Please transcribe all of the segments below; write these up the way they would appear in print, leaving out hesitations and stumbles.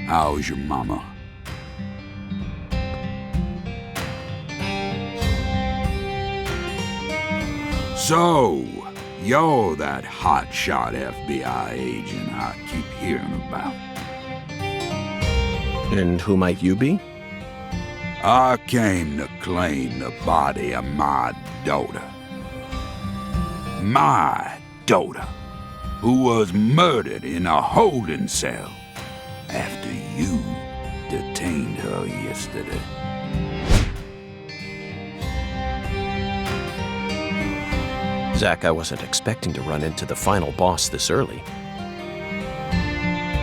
How's your mama? So, you're that hotshot FBI agent I keep hearing about. And who might you be? I came to claim the body of my daughter. My daughter, who was murdered in a holding cell after you detained her yesterday. Zach, I wasn't expecting to run into the final boss this early.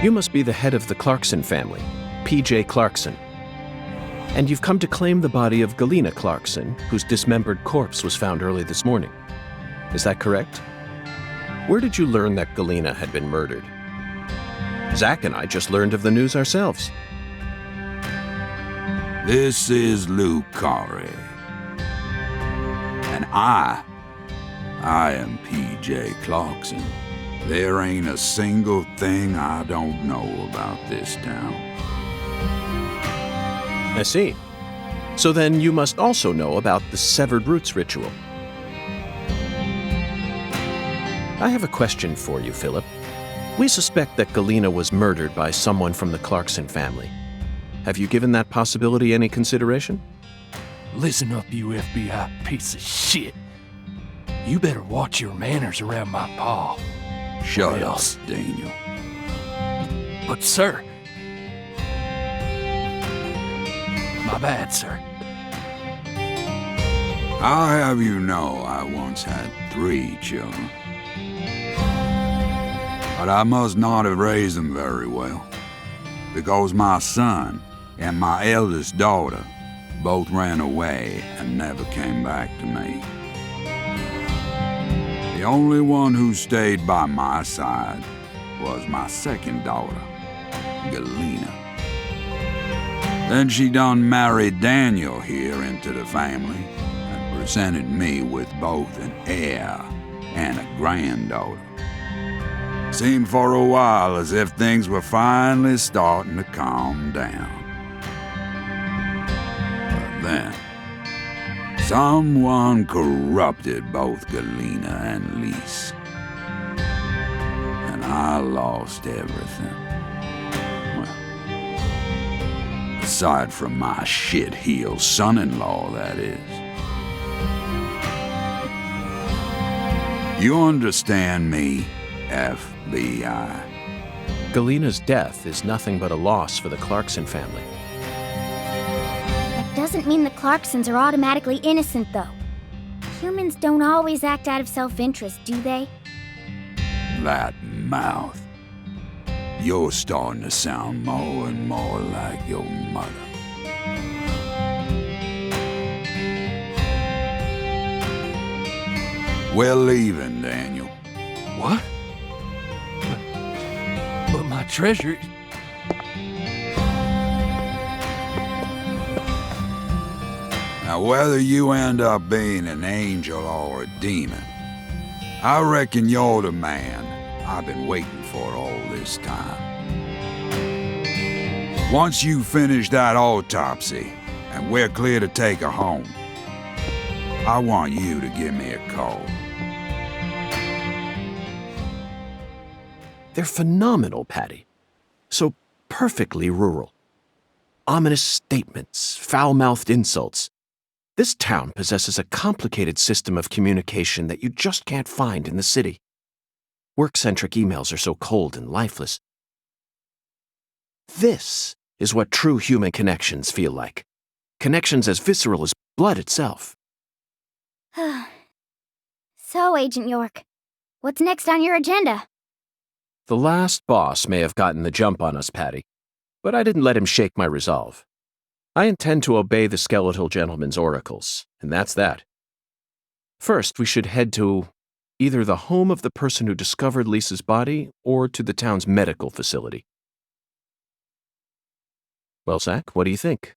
You must be the head of the Clarkson family, P.J. Clarkson. And you've come to claim the body of Galena Clarkson, whose dismembered corpse was found early this morning. Is that correct? Where did you learn that Galena had been murdered? Zach and I just learned of the news ourselves. This is Lou Corey. And I am P.J. Clarkson. There ain't a single thing I don't know about this town. I see. So then you must also know about the severed roots ritual. I have a question for you, Philip. We suspect that Galena was murdered by someone from the Clarkson family. Have you given that possibility any consideration? Listen up, you FBI piece of shit. You better watch your manners around my pa. Shut up, Daniel. But, sir... My bad, sir. I'll have you know I once had 3 children. But I must not have raised them very well, because my son and my eldest daughter both ran away and never came back to me. The only one who stayed by my side was my second daughter, Galena. Then she done married Daniel here into the family and presented me with both an heir and a granddaughter. Seemed for a while as if things were finally starting to calm down. But then, someone corrupted both Galena and Lise. And I lost everything. Well, aside from my shit-heel son-in-law, that is. You understand me, FBI? Galena's death is nothing but a loss for the Clarkson family. That doesn't mean the Clarksons are automatically innocent, though. Humans don't always act out of self-interest, do they? That mouth. You're starting to sound more and more like your mother. We're leaving, Daniel. What? But my treasure... Now, whether you end up being an angel or a demon, I reckon you're the man I've been waiting for all this time. Once you finish that autopsy and we're clear to take her home, I want you to give me a call. They're phenomenal, Patty. So perfectly rural. Ominous statements, foul-mouthed insults. This town possesses a complicated system of communication that you just can't find in the city. Work-centric emails are so cold and lifeless. This is what true human connections feel like. Connections as visceral as blood itself. So, Agent York, what's next on your agenda? The last boss may have gotten the jump on us, Patty, but I didn't let him shake my resolve. I intend to obey the skeletal gentleman's oracles, and that's that. First, we should head to either the home of the person who discovered Lisa's body or to the town's medical facility. Well, Zach, what do you think?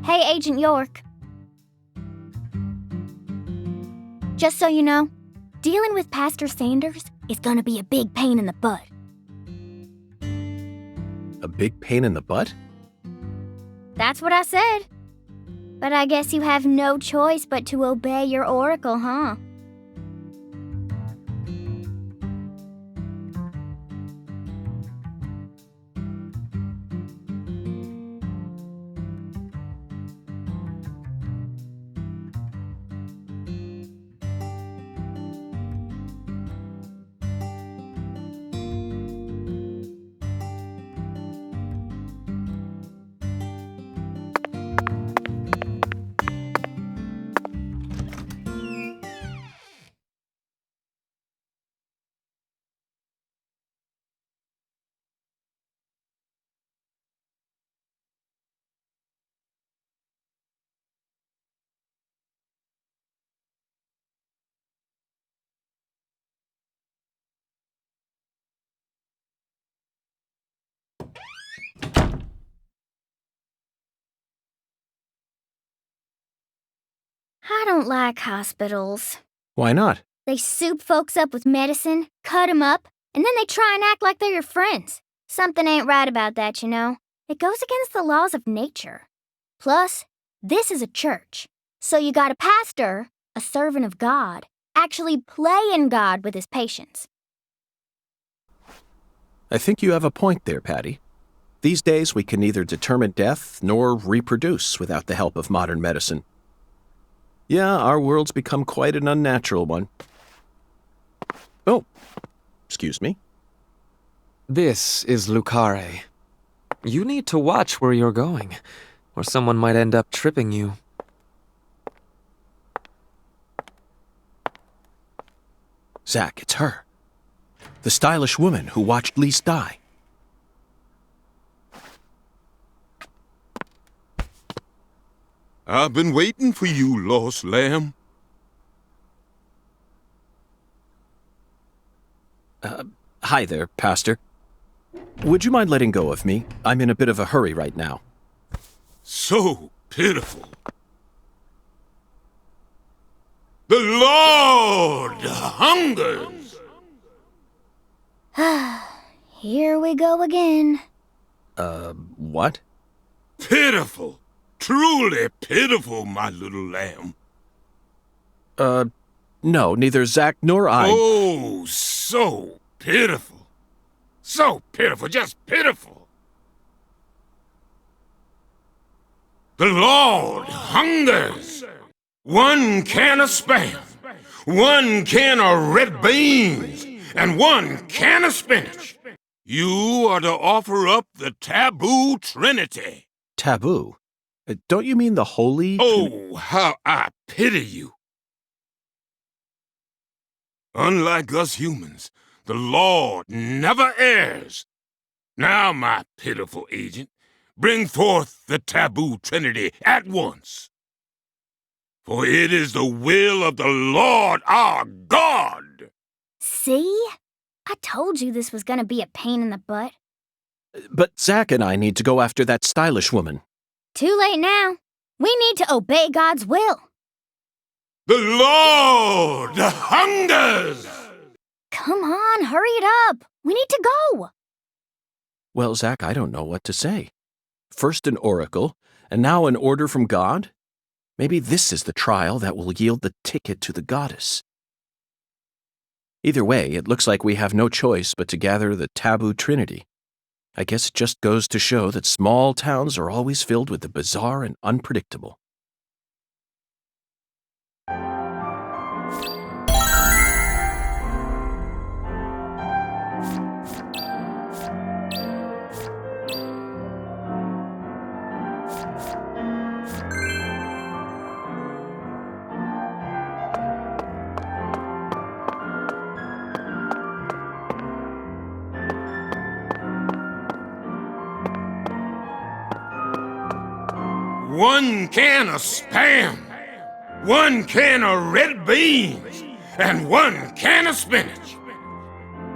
Hey, Agent York. Just so you know, dealing with Pastor Sanders is gonna be a big pain in the butt. A big pain in the butt? That's what I said. But I guess you have no choice but to obey your oracle, huh? I don't like hospitals. Why not? They soup folks up with medicine, cut 'em up, and then they try and act like they're your friends. Something ain't right about that, you know. It goes against the laws of nature. Plus, this is a church. So you got a pastor, a servant of God, actually playing God with his patients. I think you have a point there, Patty. These days, we can neither determine death nor reproduce without the help of modern medicine. Yeah, our world's become quite an unnatural one. Oh, excuse me. This is Lucare. You need to watch where you're going, or someone might end up tripping you. Zach, it's her. The stylish woman who watched Lise die. I've been waiting for you, lost lamb. Hi there, Pastor. Would you mind letting go of me? I'm in a bit of a hurry right now. So pitiful. The Lord hungers. Here we go again. What? Pitiful. Truly pitiful, my little lamb. No, neither Zach nor I. Oh, so pitiful. So pitiful, just pitiful. The Lord hungers. 1 can of Spam, 1 can of red beans, and 1 can of spinach. You are to offer up the taboo trinity. Taboo? Don't you mean the holy? Oh, how I pity you. Unlike us humans, the Lord never errs. Now, my pitiful agent, bring forth the taboo trinity at once. For it is the will of the Lord our God. See? I told you this was gonna be a pain in the butt. But Zach and I need to go after that stylish woman. Too late now. We need to obey God's will. The Lord hungers! Come on, hurry it up. We need to go. Well, Zach, I don't know what to say. First an oracle, and now an order from God? Maybe this is the trial that will yield the ticket to the goddess. Either way, it looks like we have no choice but to gather the taboo trinity. I guess it just goes to show that small towns are always filled with the bizarre and unpredictable. One can of Spam, 1 can of red beans, and 1 can of spinach.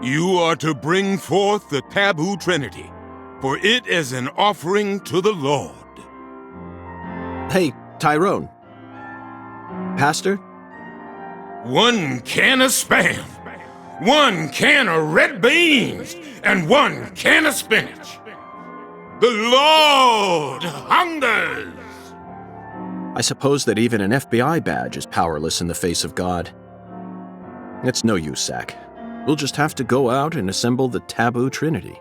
You are to bring forth the taboo trinity, for it is an offering to the Lord. Hey, Tyrone. Pastor? 1 can of Spam, 1 can of red beans, and 1 can of spinach. The Lord hungers! I suppose that even an FBI badge is powerless in the face of God. It's no use, Zach. We'll just have to go out and assemble the taboo trinity.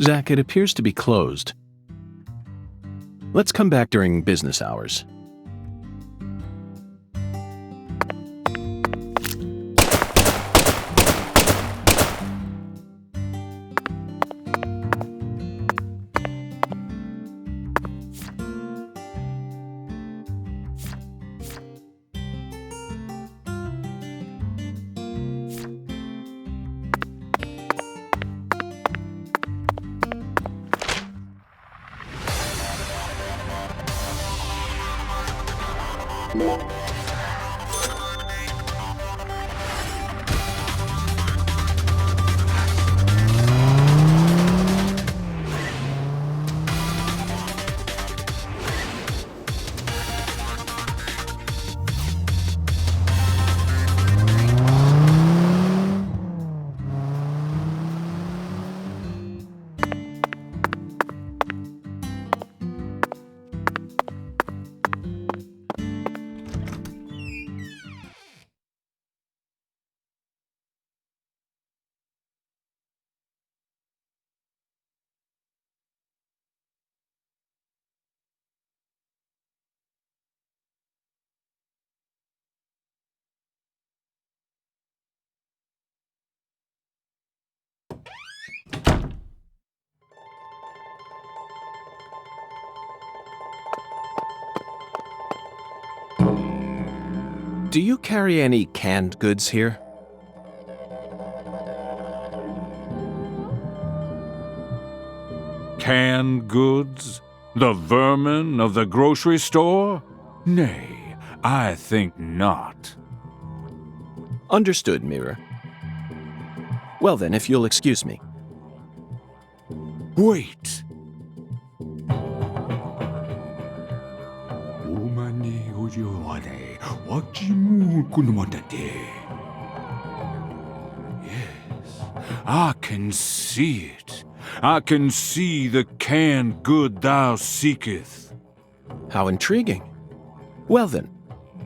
Zach, it appears to be closed. Let's come back during business hours. Do you carry any canned goods here? Canned goods? The vermin of the grocery store? Nay, I think not. Understood, Mirror. Well then, if you'll excuse me. Wait! Yes, I can see it. I can see the canned good thou seeketh. How intriguing. Well then,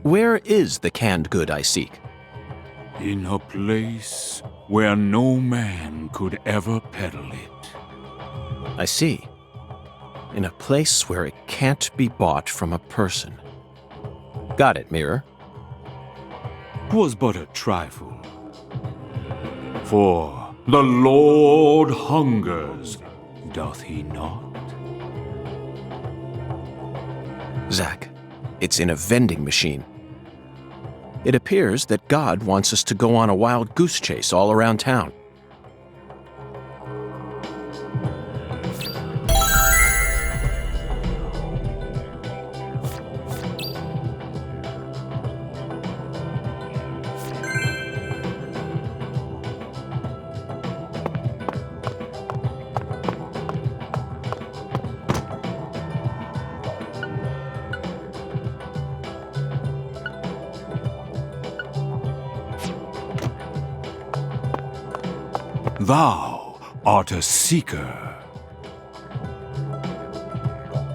where is the canned good I seek? In a place where no man could ever peddle it. I see. In a place where it can't be bought from a person. Got it, Mirror. 'Twas but a trifle. For the Lord hungers, doth he not? Zach, it's in a vending machine. It appears that God wants us to go on a wild goose chase all around town. Thou art a seeker.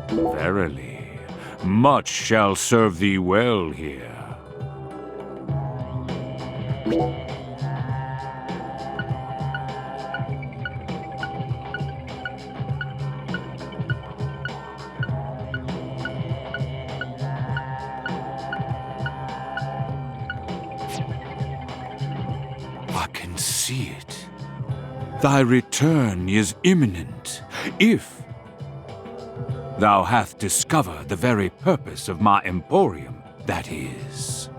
Verily, much shall serve thee well here. see it. Thy return is imminent, if thou hast discovered the very purpose of my emporium, that is.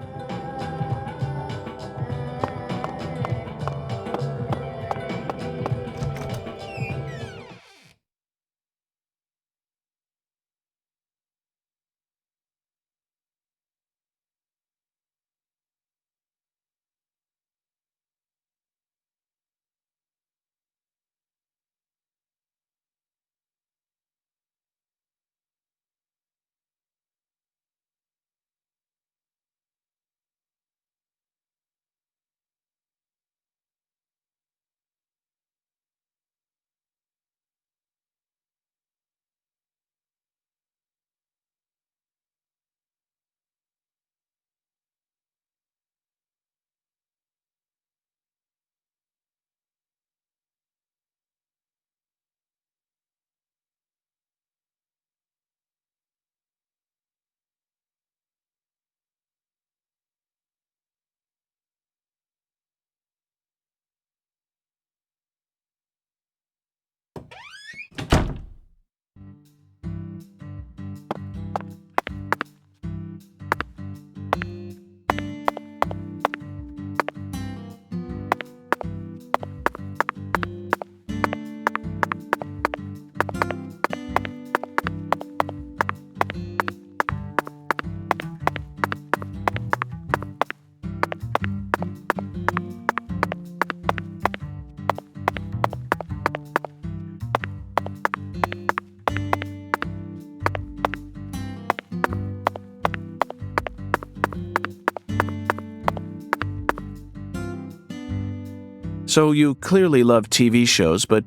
So you clearly love TV shows, but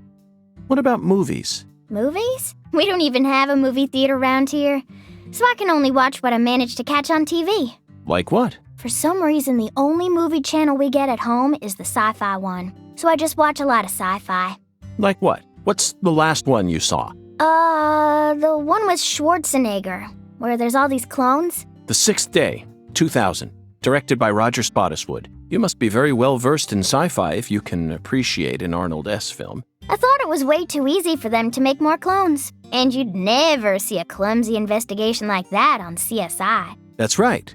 what about movies? Movies? We don't even have a movie theater around here, so I can only watch what I manage to catch on TV. Like what? For some reason, the only movie channel we get at home is the sci-fi one, so I just watch a lot of sci-fi. Like what? What's the last one you saw? The one with Schwarzenegger, where there's all these clones. The Sixth Day, 2000, directed by Roger Spottiswoode. You must be very well versed in sci-fi if you can appreciate an Arnold S. film. I thought it was way too easy for them to make more clones, and you'd never see a clumsy investigation like that on CSI. That's right.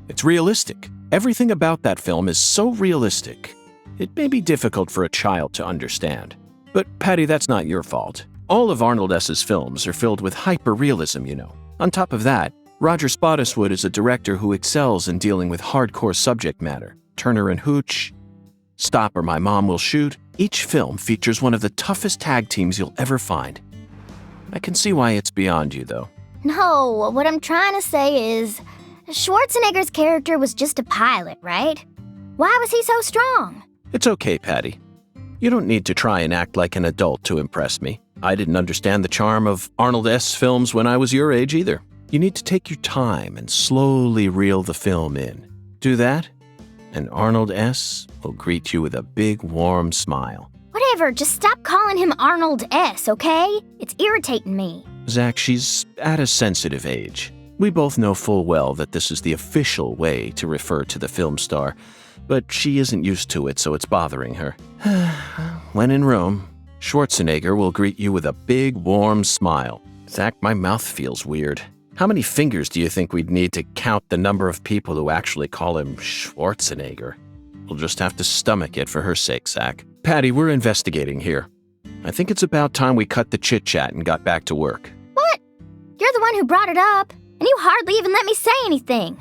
It's realistic. Everything about that film is so realistic. It may be difficult for a child to understand. But, Patty, that's not your fault. All of Arnold S.'s films are filled with hyper-realism, you know. On top of that, Roger Spottiswoode is a director who excels in dealing with hardcore subject matter. Turner and Hooch, Stop or My Mom Will Shoot. Each film features one of the toughest tag teams you'll ever find. I can see why it's beyond you, though. No, what I'm trying to say is, Schwarzenegger's character was just a pilot, right? Why was he so strong? It's okay, Patty. You don't need to try and act like an adult to impress me. I didn't understand the charm of Arnold S. films when I was your age either. You need to take your time and slowly reel the film in. Do that, and Arnold S. will greet you with a big, warm smile. Whatever, just stop calling him Arnold S., okay? It's irritating me. Zach, she's at a sensitive age. We both know full well that this is the official way to refer to the film star, but she isn't used to it, so it's bothering her. When in Rome, Schwarzenegger will greet you with a big, warm smile. Zach, my mouth feels weird. How many fingers do you think we'd need to count the number of people who actually call him Schwarzenegger? We'll just have to stomach it for her sake, Zach. Patty, we're investigating here. I think it's about time we cut the chit-chat and got back to work. What? You're the one who brought it up, and you hardly even let me say anything.